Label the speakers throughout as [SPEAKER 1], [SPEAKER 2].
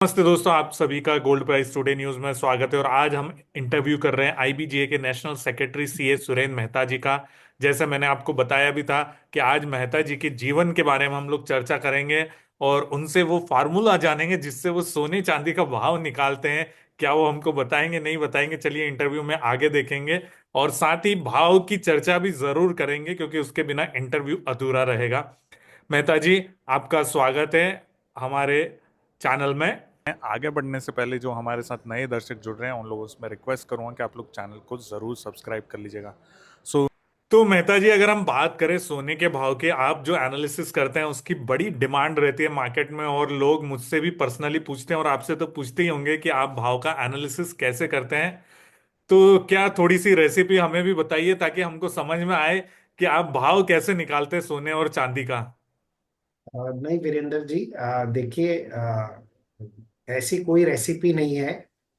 [SPEAKER 1] नमस्ते दोस्तों, आप सभी का गोल्ड प्राइस टुडे न्यूज में स्वागत है। और आज हम इंटरव्यू कर रहे हैं आईबीजीए के national secretary CA Surendra Mehta ji का। जैसे मैंने आपको बताया भी था कि आज मेहता जी के जीवन के बारे में हम लोग चर्चा करेंगे और उनसे वो फार्मूला जानेंगे जिससे वो सोने चांदी का भाव निकालते हैं। क्या वो हमको बताएंगे, नहीं बताएंगे, चलिए इंटरव्यू में आगे देखेंगे। और साथ ही भाव की चर्चा भी जरूर करेंगे क्योंकि उसके बिना इंटरव्यू अधूरा रहेगा। मेहता जी, आपका स्वागत है हमारे चैनल में।
[SPEAKER 2] आगे बढ़ने से पहले जो हमारे साथ नए दर्शक जुड़ रहे हैं उन लोगों से मैं रिक्वेस्ट करूंगा कि आप लोग चैनल को ज़रूर सब्सक्राइब कर लीजिएगा। सो
[SPEAKER 1] तो मेहता जी, अगर हम बात करें सोने के भाव के, आप जो एनालिसिस करते हैं उसकी बड़ी डिमांड रहती है मार्केट में, और लोग मुझसे भी पर्सनली पूछते हैं और आपसे तो पूछते ही होंगे कि आप भाव का एनालिसिस कैसे करते हैं। तो क्या थोड़ी सी रेसिपी हमें भी बताइए ताकि हमको समझ में आए कि आप भाव कैसे निकालते हैं सोने और चांदी का।
[SPEAKER 3] नहीं वीरेंद्र जी, देखिए, ऐसी कोई रेसिपी नहीं है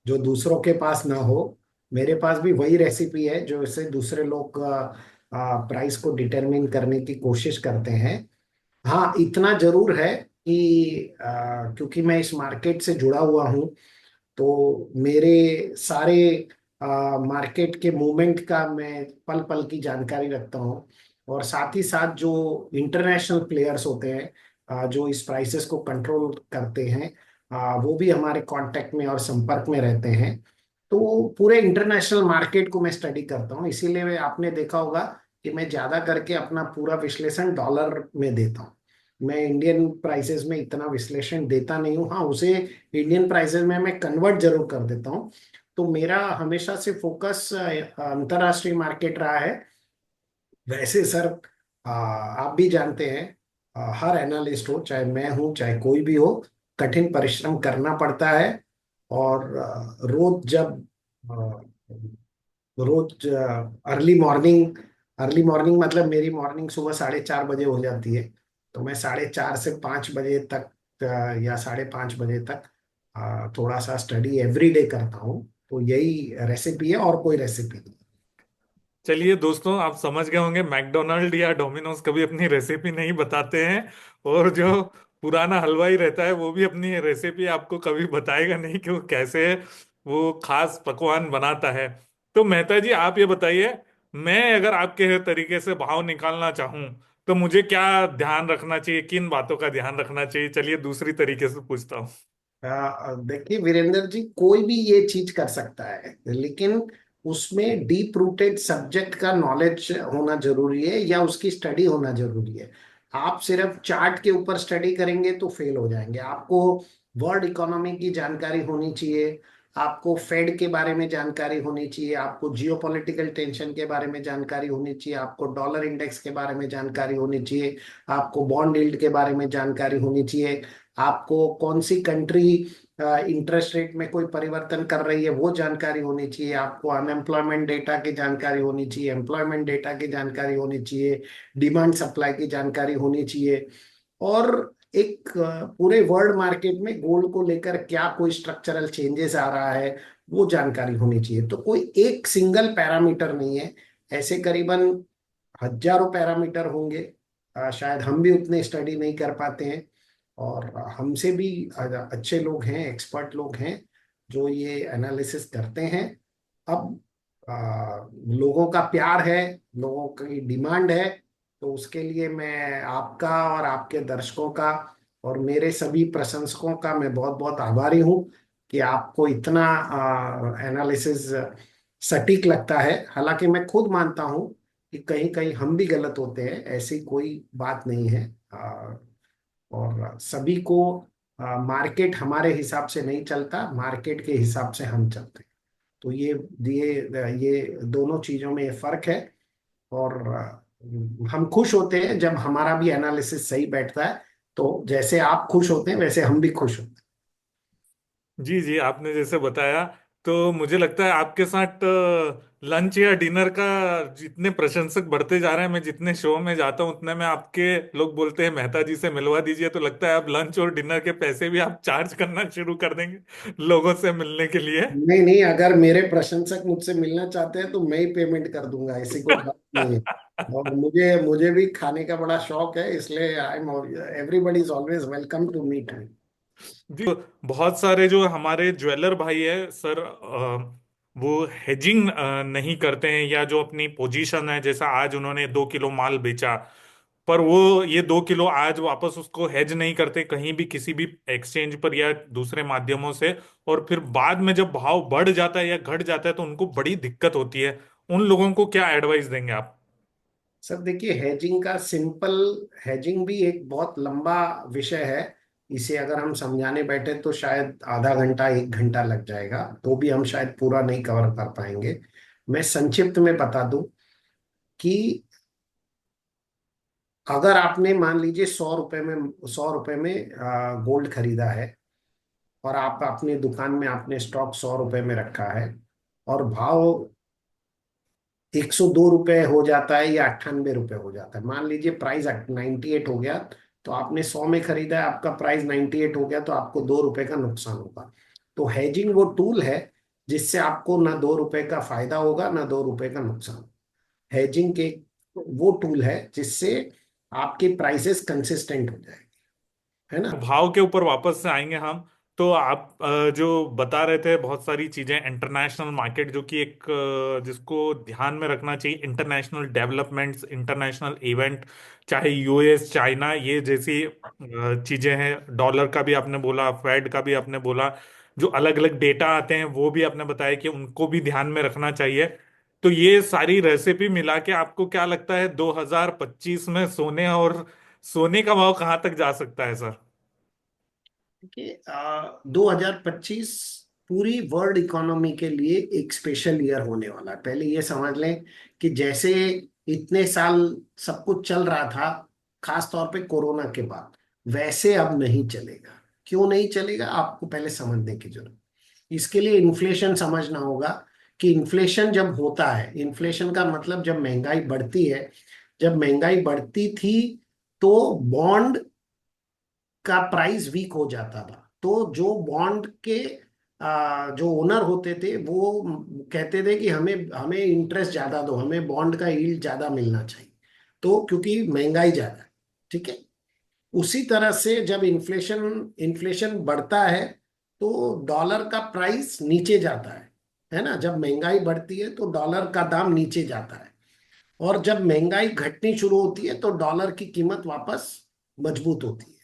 [SPEAKER 3] जो दूसरों के पास ना हो। मेरे पास भी वही रेसिपी है जो इसे दूसरे लोग प्राइस को डिटरमिन करने की कोशिश करते हैं। हाँ, इतना जरूर है कि क्योंकि मैं इस मार्केट से जुड़ा हुआ हूँ, तो मेरे सारे मार्केट के मूवमेंट का मैं पल पल की जानकारी रखता हूँ। और साथ ही साथ जो इंटरनेशनल प्लेयर्स होते हैं, जो इस प्राइसेस को कंट्रोल करते हैं, वो भी हमारे कांटेक्ट में और संपर्क में रहते हैं। तो पूरे इंटरनेशनल मार्केट को मैं स्टडी करता हूँ, इसीलिए आपने देखा होगा कि मैं ज्यादा करके अपना पूरा विश्लेषण डॉलर में देता हूँ। मैं इंडियन प्राइसेस में इतना विश्लेषण देता नहीं हूँ। हाँ, उसे इंडियन प्राइसेस में मैं कन्वर्ट जरूर कर देता हूँ। तो मेरा हमेशा से फोकस अंतर्राष्ट्रीय मार्केट रहा है। वैसे सर, आप भी जानते हैं, हर एनालिस्ट हो, चाहे मैं हूं चाहे कोई भी हो, कठिन परिश्रम करना पड़ता है। और रोज जब रोज अर्ली मॉर्निंग मतलब मेरी मॉर्निंग सुबह 4:30 बजे हो जाती है। तो मैं 4:30 से 5 बजे तक, या 5:30 बजे तक थोड़ा सा स्टडी एवरी डे करता हूँ। तो यही रेसिपी है, और कोई रेसिपी नहीं।
[SPEAKER 1] चलिए दोस्तों, आप समझ गए होंगे मैकडोनल्ड या डोमिनोज कभी अपनी रेसिपी नहीं बताते हैं। और जो पुराना हलवाई रहता है वो भी अपनी रेसिपी आपको कभी बताएगा नहीं कि वो कैसे वो खास पकवान बनाता है। तो मेहता जी, आप ये बताइए, मैं अगर आपके तरीके से भाव निकालना चाहूं तो मुझे क्या ध्यान रखना चाहिए, किन बातों का ध्यान रखना चाहिए? चलिए दूसरी तरीके से पूछता हूँ।
[SPEAKER 3] देखिए वीरेंद्र जी, कोई भी ये चीज कर सकता है, लेकिन उसमें डीप रूटेड सब्जेक्ट का नॉलेज होना जरूरी है, या उसकी स्टडी होना जरूरी है। आप सिर्फ चार्ट के ऊपर स्टडी करेंगे तो फेल हो जाएंगे। आपको वर्ल्ड इकोनॉमी की जानकारी होनी चाहिए, आपको फेड के बारे में जानकारी होनी चाहिए, आपको जियोपॉलिटिकल टेंशन के बारे में जानकारी होनी चाहिए, आपको डॉलर इंडेक्स के बारे में जानकारी होनी चाहिए, आपको बॉन्ड यील्ड के बारे में जानकारी होनी चाहिए, आपको कौन सी कंट्री इंटरेस्ट रेट में कोई परिवर्तन कर रही है वो जानकारी होनी चाहिए, आपको अनएम्प्लॉयमेंट डेटा की जानकारी होनी चाहिए, एम्प्लॉयमेंट डेटा की जानकारी होनी चाहिए, डिमांड सप्लाई की जानकारी होनी चाहिए। और एक पूरे वर्ल्ड मार्केट में गोल्ड को लेकर क्या कोई स्ट्रक्चरल चेंजेस आ रहा है वो जानकारी होनी चाहिए। तो कोई एक सिंगल पैरामीटर नहीं है, ऐसे करीबन हजारों पैरामीटर होंगे। शायद हम भी उतने स्टडी नहीं कर पाते हैं, और हमसे भी अच्छे लोग हैं, एक्सपर्ट लोग हैं जो ये एनालिसिस करते हैं। अब लोगों का प्यार है, लोगों की डिमांड है, तो उसके लिए मैं आपका और आपके दर्शकों का और मेरे सभी प्रशंसकों का मैं बहुत बहुत आभारी हूँ कि आपको इतना एनालिसिस सटीक लगता है। हालांकि मैं खुद मानता हूँ कि कहीं कहीं हम भी गलत होते हैं, ऐसी कोई बात नहीं है। और सभी को, मार्केट हमारे हिसाब से नहीं चलता, मार्केट के हिसाब से हम चलते हैं। तो ये दोनों चीजों में ये फर्क है। और हम खुश होते हैं जब हमारा भी एनालिसिस सही बैठता है। तो जैसे आप खुश होते हैं वैसे हम भी खुश होते
[SPEAKER 1] जी जी, आपने जैसे बताया तो मुझे लगता है आपके साथ लंच या डिनर का जितने प्रशंसक बढ़ते जा रहे हैं, मैं जितने शो में जाता हूँ उतने में आपके लोग बोलते हैं मेहता जी से मिलवा दीजिए, तो लगता है आप लंच और डिनर के पैसे भी आप चार्ज करना शुरू कर देंगे लोगों से मिलने के लिए।
[SPEAKER 3] हैं। नहीं नहीं, अगर मेरे प्रशंसक मुझसे मिलना चाहते हैं तो मैं ही पेमेंट कर दूंगा, ऐसी कोई बात नहीं है। और मुझे मुझे भी खाने का बड़ा शौक है, इसलिए I am everybody is always welcome to meet me.
[SPEAKER 1] जी, बहुत सारे जो हमारे ज्वेलर भाई है सर, वो हेजिंग नहीं करते हैं, या जो अपनी पोजीशन है, जैसा आज उन्होंने 2 किलो माल बेचा, पर वो ये 2 किलो आज वापस उसको हेज नहीं करते कहीं भी किसी भी एक्सचेंज पर या दूसरे माध्यमों से, और फिर बाद में जब भाव बढ़ जाता है या घट जाता है तो उनको बड़ी दिक्कत होती है। उन लोगों को क्या एडवाइस देंगे आप?
[SPEAKER 3] सर देखिए, हेजिंग का सिंपल, हेजिंग भी एक बहुत लंबा विषय है। इसे अगर हम समझाने बैठे तो शायद आधा घंटा 1 घंटा लग जाएगा, तो भी हम शायद पूरा नहीं कवर कर पाएंगे। मैं संक्षिप्त में बता दूं कि अगर आपने मान लीजिए 100 रुपए में गोल्ड खरीदा है, और आप अपनी दुकान में आपने स्टॉक 100 रुपए में रखा है, और भाव 102 रुपए हो जाता है या 98 रुपए हो जाता है, मान लीजिए प्राइस 98 हो गया, तो आपने 100 में खरीदा है, आपका प्राइस 98 हो गया, तो आपको 2 रुपए का नुकसान होगा। तो हेजिंग वो टूल है जिससे आपको ना 2 रुपए का फायदा होगा ना 2 रुपए का नुकसान। हेजिंग के वो टूल है जिससे आपकी प्राइसेस कंसिस्टेंट हो जाएगी, है ना।
[SPEAKER 1] भाव के ऊपर वापस से आएंगे हम। तो आप जो बता रहे थे बहुत सारी चीजें, इंटरनेशनल मार्केट जो कि एक जिसको ध्यान में रखना चाहिए, इंटरनेशनल डेवलपमेंट्स, इंटरनेशनल इवेंट, चाहे यूएस चाइना ये जैसी चीजें हैं, डॉलर का भी आपने बोला, फेड का भी आपने बोला, जो अलग अलग डेटा आते हैं वो भी आपने बताया कि उनको भी ध्यान में रखना चाहिए। तो ये सारी रेसिपी मिला के आपको क्या लगता है 2025 में सोने का भाव कहाँ तक जा सकता है सर?
[SPEAKER 3] देखिए 2025 पूरी वर्ल्ड इकोनॉमी के लिए एक स्पेशल ईयर होने वाला है। पहले ये समझ लें कि जैसे इतने साल सब कुछ चल रहा था, खास तौर पे कोरोना के बाद, वैसे अब नहीं चलेगा। क्यों नहीं चलेगा, आपको पहले समझने की जरूरत। इसके लिए इन्फ्लेशन समझना होगा कि इन्फ्लेशन जब होता है, इन्फ्लेशन का मतलब जब महंगाई बढ़ती है, जब महंगाई बढ़ती थी तो बॉन्ड का प्राइस वीक हो जाता था। तो जो बॉन्ड के जो ओनर होते थे वो कहते थे कि हमें हमें इंटरेस्ट ज्यादा दो, हमें बॉन्ड का यील्ड ज्यादा मिलना चाहिए, तो क्योंकि महंगाई ज्यादा है। ठीक है। उसी तरह से जब इन्फ्लेशन इन्फ्लेशन बढ़ता है तो डॉलर का प्राइस नीचे जाता है ना। जब महंगाई बढ़ती है तो डॉलर का दाम नीचे जाता है, और जब महंगाई घटनी शुरू होती है तो डॉलर की कीमत वापस मजबूत होती है।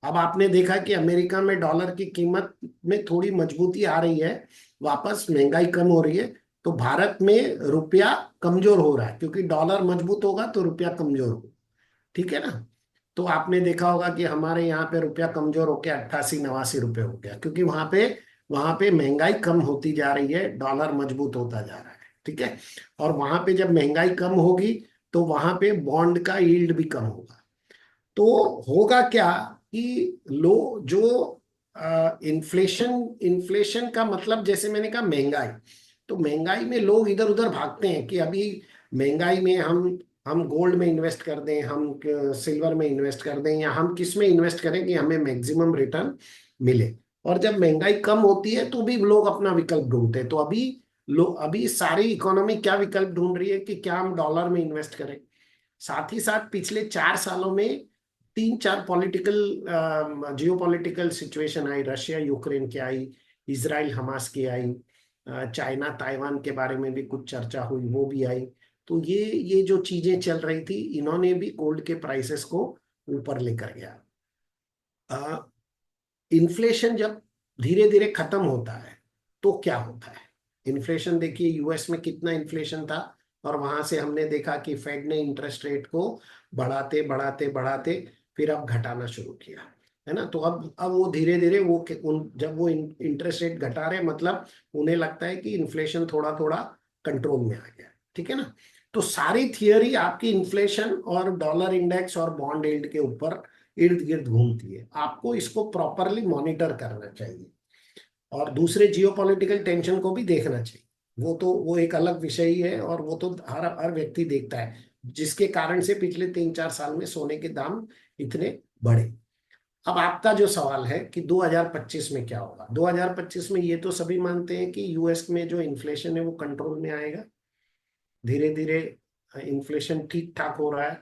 [SPEAKER 3] अब आपने देखा कि अमेरिका में डॉलर की कीमत में थोड़ी मजबूती आ रही है, वापस महंगाई कम हो रही है। तो भारत में रुपया कमजोर हो रहा है, क्योंकि डॉलर मजबूत होगा तो रुपया कमजोर होगा। ठीक है ना। तो आपने देखा होगा कि हमारे यहाँ पे रुपया कमजोर होकर 88-89 रुपए हो गया, क्योंकि वहां पे महंगाई कम होती जा रही है, डॉलर मजबूत होता जा रहा है। ठीक है। और वहां पे जब महंगाई कम होगी तो वहां पे बॉन्ड का यील्ड भी कम होगा। तो होगा क्या कि लो जो इन्फ्लेशन इन्फ्लेशन का मतलब, जैसे मैंने कहा महंगाई, तो महंगाई में लोग इधर उधर भागते हैं कि अभी महंगाई में हम गोल्ड में इन्वेस्ट कर दें, हम सिल्वर में इन्वेस्ट कर दें, या हम किस में इन्वेस्ट करें कि हमें मैक्सिमम रिटर्न मिले। और जब महंगाई कम होती है तो भी लोग अपना विकल्प ढूंढते हैं। तो अभी सारी इकोनॉमी क्या विकल्प ढूंढ रही है कि क्या हम डॉलर में इन्वेस्ट करें। साथ ही साथ पिछले 4 सालों में 3-4 पॉलिटिकल जियो पॉलिटिकल सिचुएशन आई, रशिया यूक्रेन की आई, इसराइल हमास की आई, चाइना ताइवान के बारे में भी कुछ चर्चा हुई, वो भी आई। तो ये जो चीजें चल रही थी, इन्होंने भी गोल्ड के प्राइसेस को ऊपर लेकर गया। इन्फ्लेशन जब धीरे धीरे खत्म होता है तो क्या होता है। इन्फ्लेशन देखिए, यूएस में कितना इन्फ्लेशन था, और वहां से हमने देखा कि फेड ने इंटरेस्ट रेट को बढ़ाते बढ़ाते बढ़ाते फिर अब घटाना शुरू किया, है ना। तो अब वो धीरे धीरे जब वो इंटरेस्ट रेट घटा रहे, मतलब उन्हें लगता है कि इन्फ्लेशन थोड़ा थोड़ा कंट्रोल में आ गया। ठीक है ना। तो सारी थियरी आपकी इन्फ्लेशन और डॉलर इंडेक्स और बॉन्ड यील्ड के ऊपर इर्द गिर्द घूमती है। आपको इसको प्रॉपरली मॉनिटर करना चाहिए, और दूसरे जियोपॉलिटिकल टेंशन को भी देखना चाहिए। वो एक अलग विषय ही है, और वो तो हर हर व्यक्ति देखता है, जिसके कारण से पिछले 3-4 साल में सोने के दाम इतने बढ़े। अब आपका जो सवाल है कि 2025 में क्या होगा, 2025 में ये तो सभी मानते हैं कि यूएस में जो इन्फ्लेशन है वो कंट्रोल में आएगा, धीरे धीरे इन्फ्लेशन ठीक ठाक हो रहा है।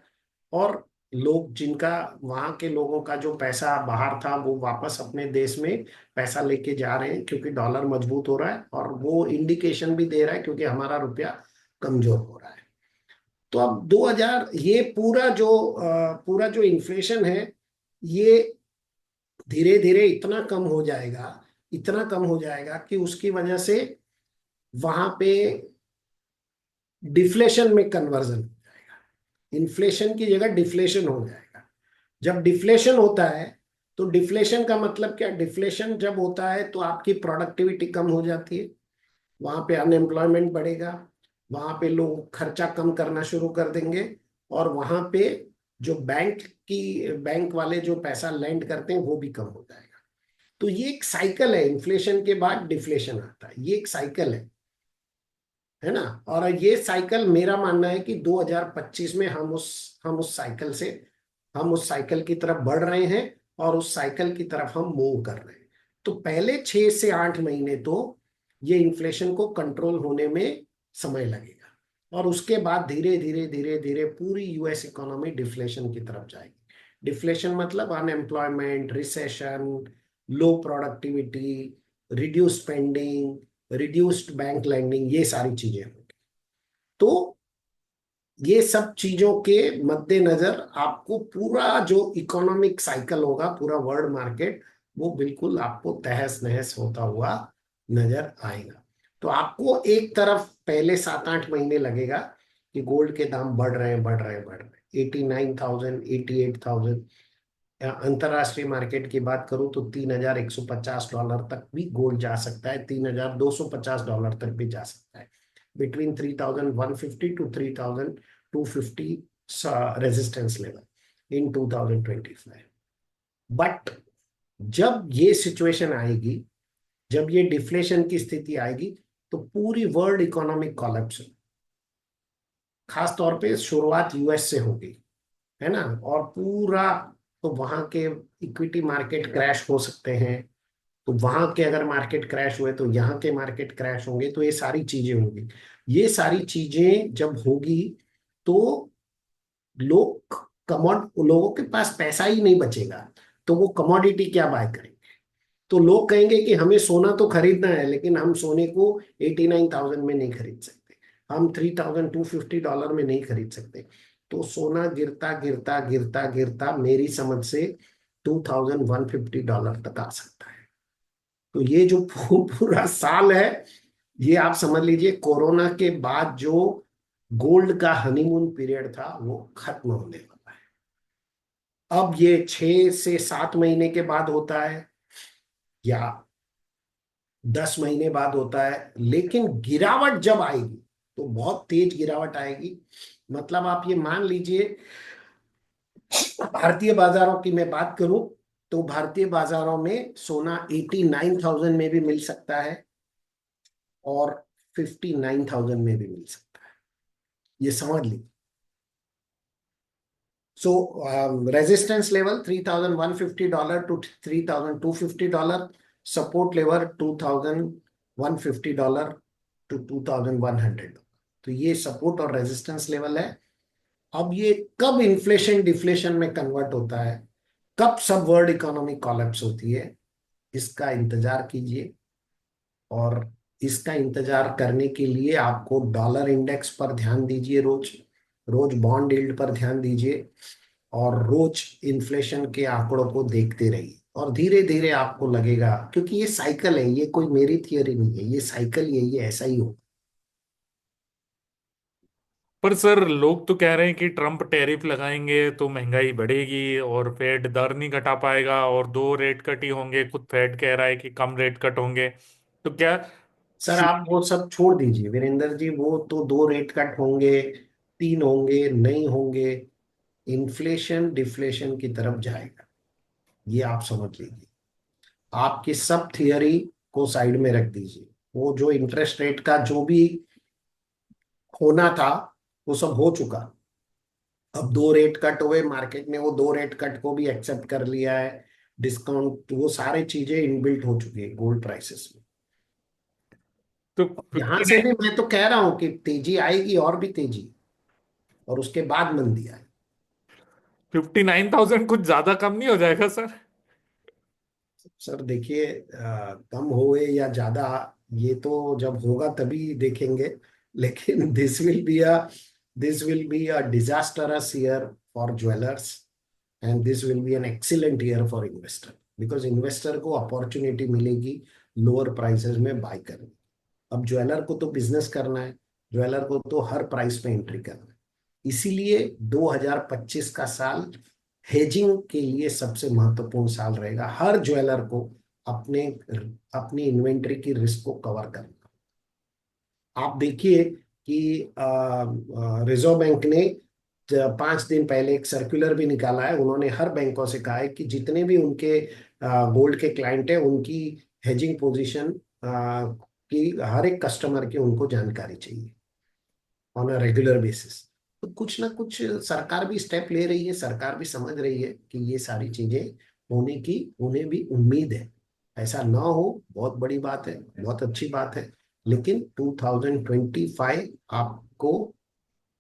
[SPEAKER 3] और लोग जिनका, वहां के लोगों का जो पैसा बाहर था वो वापस अपने देश में पैसा लेके जा रहे हैं, क्योंकि डॉलर मजबूत हो रहा है और वो इंडिकेशन भी दे रहा है क्योंकि हमारा रुपया कमजोर हो रहा है। तो अब 2000 ये पूरा जो इन्फ्लेशन है, ये धीरे धीरे इतना कम हो जाएगा, इतना कम हो जाएगा कि उसकी वजह से वहां पे डिफ्लेशन में कन्वर्जन हो जाएगा। इन्फ्लेशन की जगह डिफ्लेशन हो जाएगा। जब डिफ्लेशन होता है, तो डिफ्लेशन का मतलब क्या, डिफ्लेशन जब होता है तो आपकी प्रोडक्टिविटी कम हो जाती है, वहां पे अनएम्प्लॉयमेंट बढ़ेगा, वहां पे लोग खर्चा कम करना शुरू कर देंगे, और वहां पे जो बैंक वाले जो पैसा लेंड करते हैं वो भी कम हो जाएगा। तो ये एक साइकिल है, इन्फ्लेशन के बाद डिफ्लेशन आता है, ये एक साइकिल है ना। और ये साइकिल, मेरा मानना है कि 2025 में हम उस साइकिल की तरफ बढ़ रहे हैं, और उस साइकिल की तरफ हम मूव कर रहे हैं। तो पहले 6 से 8 महीने तो ये इन्फ्लेशन को कंट्रोल होने में समय लगेगा, और उसके बाद धीरे धीरे धीरे धीरे पूरी यूएस इकोनॉमी डिफ्लेशन की तरफ जाएगी। डिफ्लेशन मतलब unemployment, recession, low productivity, reduce spending, reduced bank lending, ये सारी चीजें होंगी। तो ये सब चीजों के मद्देनजर आपको पूरा जो इकोनॉमिक साइकिल होगा, पूरा वर्ल्ड मार्केट, वो बिल्कुल आपको तहस नहस होता हुआ नजर आएगा। तो आपको एक तरफ पहले 7 8 महीने लगेगा कि गोल्ड के दाम बढ़ रहे हैं, बढ़ रहे हैं, बढ़ रहे हैं, 89,000, 88,000। अंतरराष्ट्रीय मार्केट की बात करूं तो $3,150 तक भी गोल्ड जा सकता है, $3,250 तक भी जा सकता है। Between 3,150 to 3,250 resistance level in 2025। But जब ये सिचुएशन आएगी, जब ये डिफ्लेशन की स्थिति आएगी, तो पूरी वर्ल्ड इकोनॉमिक कॉलेप्स, खास तौर पे शुरुआत यूएस से होगी, है ना। और पूरा, तो वहां के इक्विटी मार्केट क्रैश हो सकते हैं, तो वहां के अगर मार्केट क्रैश हुए तो यहाँ के मार्केट क्रैश होंगे, तो ये सारी चीजें होंगी। ये सारी चीजें जब होगी, तो लोगों के पास पैसा ही नहीं बचेगा, तो वो कमोडिटी क्या बाय करेंगे। तो लोग कहेंगे कि हमें सोना तो खरीदना है, लेकिन हम सोने को 89,000 में नहीं खरीद सकते, हम $3,250 में नहीं खरीद सकते। तो सोना गिरता गिरता गिरता गिरता मेरी समझ से $2,150 तक आ सकता है। तो ये जो पूरा साल है, ये आप समझ लीजिए कोरोना के बाद जो गोल्ड का हनीमून पीरियड था वो खत्म होने वाला है। अब ये 6 से 7 महीने के बाद होता है, या 10 महीने बाद होता है, लेकिन गिरावट जब आएगी तो बहुत तेज गिरावट आएगी। मतलब आप ये मान लीजिए, भारतीय बाजारों की मैं बात करूं, तो भारतीय बाजारों में सोना 89,000 में भी मिल सकता है, और 59,000 में भी मिल सकता है, ये समझ लीजिए। So resistance level $3,150 to $3,250, support level $2,150 to $2,100। तो ये सपोर्ट और रेजिस्टेंस लेवल है। अब ये कब इन्फ्लेशन डिफ्लेशन में कन्वर्ट होता है, कब सब वर्ल्ड इकोनॉमी कोलैप्स होती है, इसका इंतजार कीजिए। और इसका इंतजार करने के लिए आपको डॉलर इंडेक्स पर ध्यान दीजिए, रोज रोज बॉन्ड यील्ड पर ध्यान दीजिए, और रोज इन्फ्लेशन के आंकड़ों को देखते रहिए, और धीरे धीरे आपको लगेगा, क्योंकि ये साइकिल है, ये कोई मेरी थियरी नहीं है, ये साइकिल, ये ऐसा ही हो।
[SPEAKER 1] पर सर, लोग तो कह रहे हैं कि ट्रम्प टैरिफ लगाएंगे तो महंगाई बढ़ेगी और फेड दर नहीं घटा पाएगा, और 2 रेट कट ही होंगे, खुद फेड कह रहा है कि कम रेट कट होंगे। तो क्या
[SPEAKER 3] सर आप वो सब छोड़ दीजिए वीरेंद्र जी, वो तो 2 रेट कट होंगे, 3 होंगे, नहीं होंगे, इन्फ्लेशन डिफ्लेशन की तरफ जाएगा, ये आप समझ लीजिए। आपकी सब थियरी को साइड में रख दीजिए, वो जो इंटरेस्ट रेट का जो भी होना था वो सब हो चुका। अब 2 रेट कट हुए, मार्केट ने वो 2 रेट कट को भी एक्सेप्ट कर लिया है, डिस्काउंट, वो सारी चीजें इनबिल्ट हो चुकी है गोल्ड प्राइसेस में।
[SPEAKER 1] तो
[SPEAKER 3] यहां
[SPEAKER 1] 50।
[SPEAKER 3] से भी मैं तो कह रहा हूं कि तेजी आएगी, और भी तेजी, और उसके बाद मंदी आएगी।
[SPEAKER 1] 59,000 कुछ ज्यादा कम नहीं हो जाएगा सर?
[SPEAKER 3] सर देखिए, कम होए या ज्यादा, ये तो जब होगा तभी देखेंगे। लेकिन this will be a disastrous year for jewellers, and this will be an excellent year for investor, because investor को अपॉर्चुनिटी मिलेगी लोअर प्राइसेस में बाय करने। अब ज्वेलर को तो बिजनेस करना है, ज्वेलर को तो हर प्राइस पे एंट्री करना है। इसीलिए 2025 का साल हेजिंग के लिए सबसे महत्वपूर्ण साल रहेगा। हर ज्वेलर को अपने अपनी इन्वेंट्री की रिस्क को कवर करना। आप देखिए कि रिजर्व बैंक ने 5 दिन पहले एक सर्कुलर भी निकाला है। उन्होंने हर बैंकों से कहा है कि जितने भी उनके गोल्ड के क्लाइंट हैं, उनकी हेजिंग पोजीशन की हर एक कस्टमर की उनको जानकारी चाहिए ऑन अ रेगुलर बेसिस। तो कुछ ना कुछ सरकार भी स्टेप ले रही है, सरकार भी समझ रही है कि ये सारी चीजें होने की उन्हें भी उम्मीद है। ऐसा ना हो, बहुत बड़ी बात है, बहुत अच्छी बात है। लेकिन 2025 आपको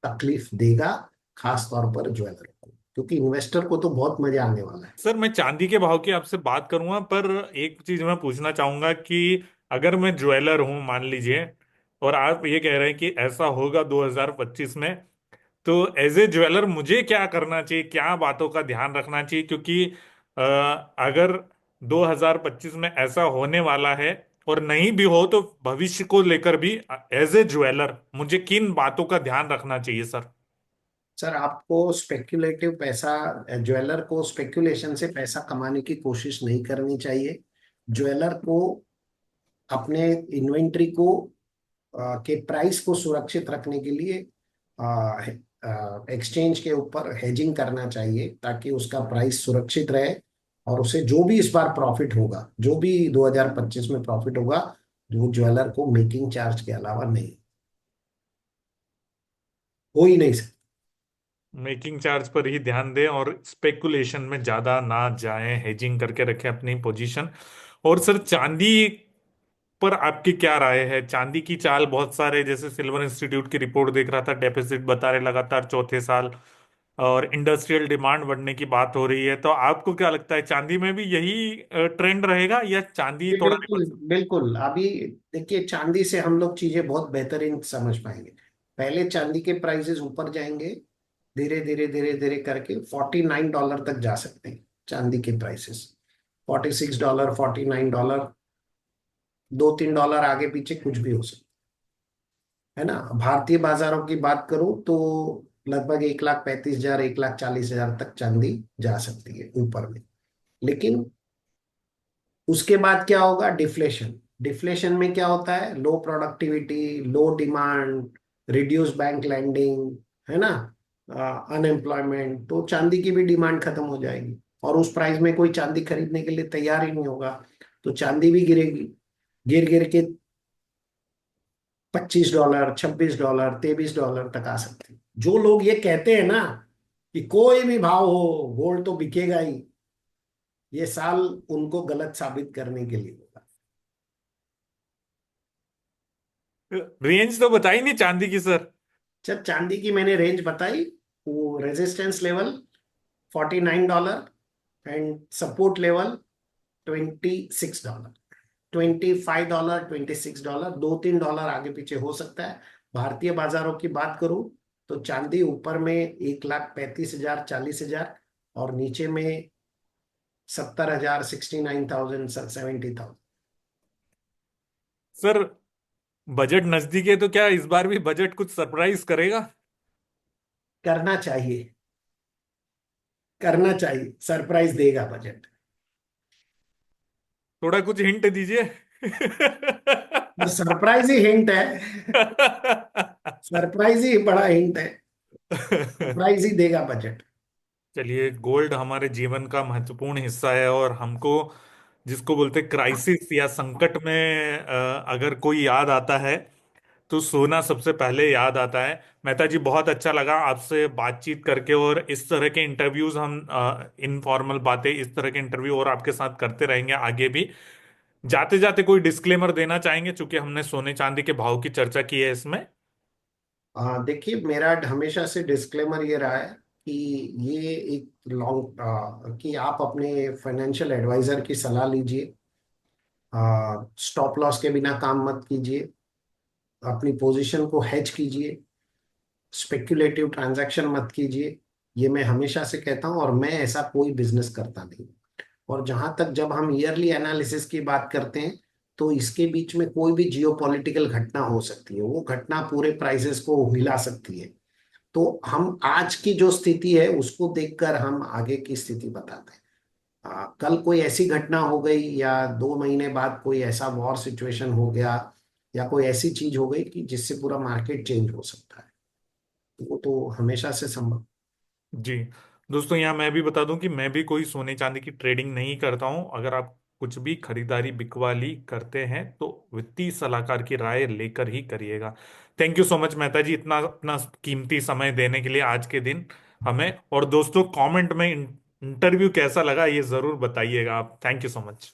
[SPEAKER 3] तकलीफ देगा, खास तौर पर ज्वेलर को, क्योंकि इन्वेस्टर को तो बहुत मजा आने वाला है।
[SPEAKER 1] सर मैं चांदी के भाव की आपसे बात करूंगा, पर एक चीज मैं पूछना चाहूंगा कि अगर मैं ज्वेलर हूं मान लीजिए, और आप ये कह रहे हैं कि ऐसा होगा 2025 में, तो एज ए ज्वेलर मुझे क्या करना चाहिए, क्या बातों का ध्यान रखना चाहिए? क्योंकि अगर 2025 में ऐसा होने वाला है, और नहीं भी हो तो भविष्य को लेकर भी एज ए ज्वेलर मुझे किन बातों का ध्यान रखना चाहिए सर?
[SPEAKER 3] सर आपको स्पेक्युलेटिव पैसा, ज्वेलर को स्पेक्युलेशन से पैसा कमाने की कोशिश नहीं करनी चाहिए। ज्वेलर को अपने इन्वेंट्री को के प्राइस को सुरक्षित रखने के लिए एक्सचेंज के ऊपर हेजिंग करना चाहिए, ताकि उसका प्राइस सुरक्षित रहे। और उसे जो भी इस बार प्रॉफिट होगा, जो भी 2025 में प्रॉफिट होगा, वो ज्वेलर को मेकिंग चार्ज के अलावा नहीं, हो ही नहीं सकता।
[SPEAKER 1] मेकिंग चार्ज पर ही ध्यान दें और स्पेकुलेशन में ज्यादा ना जाएं, हेजिंग करके रखें अपनी पोजीशन। और सर चांदी पर आपकी क्या राय है? चांदी की चाल बहुत सारे, जैसे सिल्वर इंस्टीट्यूट की रिपोर्ट देख रहा था, डेफिसिट बता रहे लगातार चौथे साल, और इंडस्ट्रियल डिमांड बढ़ने की बात हो रही है। तो आपको क्या लगता है, चांदी में भी यही ट्रेंड रहेगा या चांदी
[SPEAKER 3] जी
[SPEAKER 1] थोड़ा
[SPEAKER 3] बिल्कुल
[SPEAKER 1] रिवर्स?
[SPEAKER 3] बिल्कुल। अभी देखिए, चांदी से हम लोग चीजें बहुत बेहतरीन समझ पाएंगे। पहले चांदी के प्राइसेस ऊपर जाएंगे, धीरे धीरे धीरे धीरे करके $49 तक जा सकते हैं चांदी के प्राइसेस। $46, $49, $2-3 आगे पीछे कुछ भी हो सकता है ना। भारतीय बाजारों की बात करूं तो लगभग 1,35,000, 1,40,000 तक चांदी जा सकती है ऊपर में। लेकिन उसके बाद क्या होगा? डिफ्लेशन। डिफ्लेशन में क्या होता है? लो प्रोडक्टिविटी, लो डिमांड, रिड्यूस बैंक लैंडिंग, है ना, अनएम्प्लॉयमेंट। तो चांदी की भी डिमांड खत्म हो जाएगी, और उस प्राइस में कोई चांदी खरीदने के लिए तैयार ही नहीं होगा। तो चांदी भी गिरेगी, गिर गिर के $25, $26, $23 तक आ सकती है। जो लोग ये कहते हैं ना कि कोई भी भाव हो गोल्ड तो बिकेगा ही, ये साल उनको गलत साबित करने के लिए होगा।
[SPEAKER 1] रेंज तो बताई नहीं चांदी की सर।
[SPEAKER 3] जब चांदी की मैंने रेंज बताई, वो resistance level $49 and support level $26, $25, $26, $2-3 आगे पीछे हो सकता है। भारतीय बाजारों की बात करूं तो चांदी ऊपर में 1,35,000, 40,000, और नीचे में 70,000, 69,000, 70,000।
[SPEAKER 1] सर बजट नजदीक है, तो क्या इस बार भी बजट कुछ सरप्राइज करेगा?
[SPEAKER 3] करना चाहिए, करना चाहिए, सरप्राइज देगा बजट।
[SPEAKER 1] थोड़ा कुछ हिंट दीजिए।
[SPEAKER 3] पर सरप्राइज ही हिंट है। सरप्राइज ही बड़ा हिंट है। सरप्राइज ही देगा बजट।
[SPEAKER 1] चलिए, गोल्ड हमारे जीवन का महत्वपूर्ण हिस्सा है, और हमको जिसको बोलते क्राइसिस या संकट में अगर कोई याद आता है तो सोना सबसे पहले याद आता है। मेहता जी, बहुत अच्छा लगा आपसे बातचीत करके, और इस तरह के इंटरव्यूज हम इनफॉर्मल बातें, इस तरह के इंटरव्यू और आपके साथ करते रहेंगे आगे भी। जाते जाते कोई डिस्क्लेमर देना चाहेंगे, चूंकि हमने सोने चांदी के भाव की चर्चा की है इसमें?
[SPEAKER 3] देखिए, मेरा हमेशा से डिस्क्लेमर ये रहा है कि ये एक लॉन्ग कि आप अपने फाइनेंशियल एडवाइजर की सलाह लीजिए। स्टॉप लॉस के बिना काम मत कीजिए। अपनी पोजीशन को हेज कीजिए। स्पेक्युलेटिव ट्रांजैक्शन मत कीजिए। ये मैं हमेशा से कहता हूँ, और मैं ऐसा कोई बिजनेस करता नहीं। और जहां तक जब हम ईयरली एनालिसिस की बात करते हैं, तो इसके बीच में कोई भी जियोपॉलिटिकल घटना हो सकती है, वो घटना पूरे प्राइसेस को हिला सकती है। तो हम आज की जो स्थिति है उसको देखकर हम आगे की स्थिति बताते हैं। कल कोई ऐसी घटना हो गई, या 2 महीने बाद कोई ऐसा वॉर सिचुएशन हो गया, या कोई ऐसी चीज हो गई कि जिससे पूरा मार्केट चेंज हो सकता है। वो तो हमेशा से संभव।
[SPEAKER 1] जी दोस्तों, यहाँ मैं भी बता दूं कि मैं भी कोई सोने चांदी की ट्रेडिंग नहीं करता हूं। अगर आप कुछ भी खरीदारी बिकवाली करते हैं तो वित्तीय सलाहकार की राय लेकर ही करिएगा। Thank you so much Mehta ji, इतना अपना कीमती समय देने के लिए आज के दिन हमें। और दोस्तों, कमेंट में इंटरव्यू कैसा लगा ये जरूर बताइएगा आप। Thank you so much.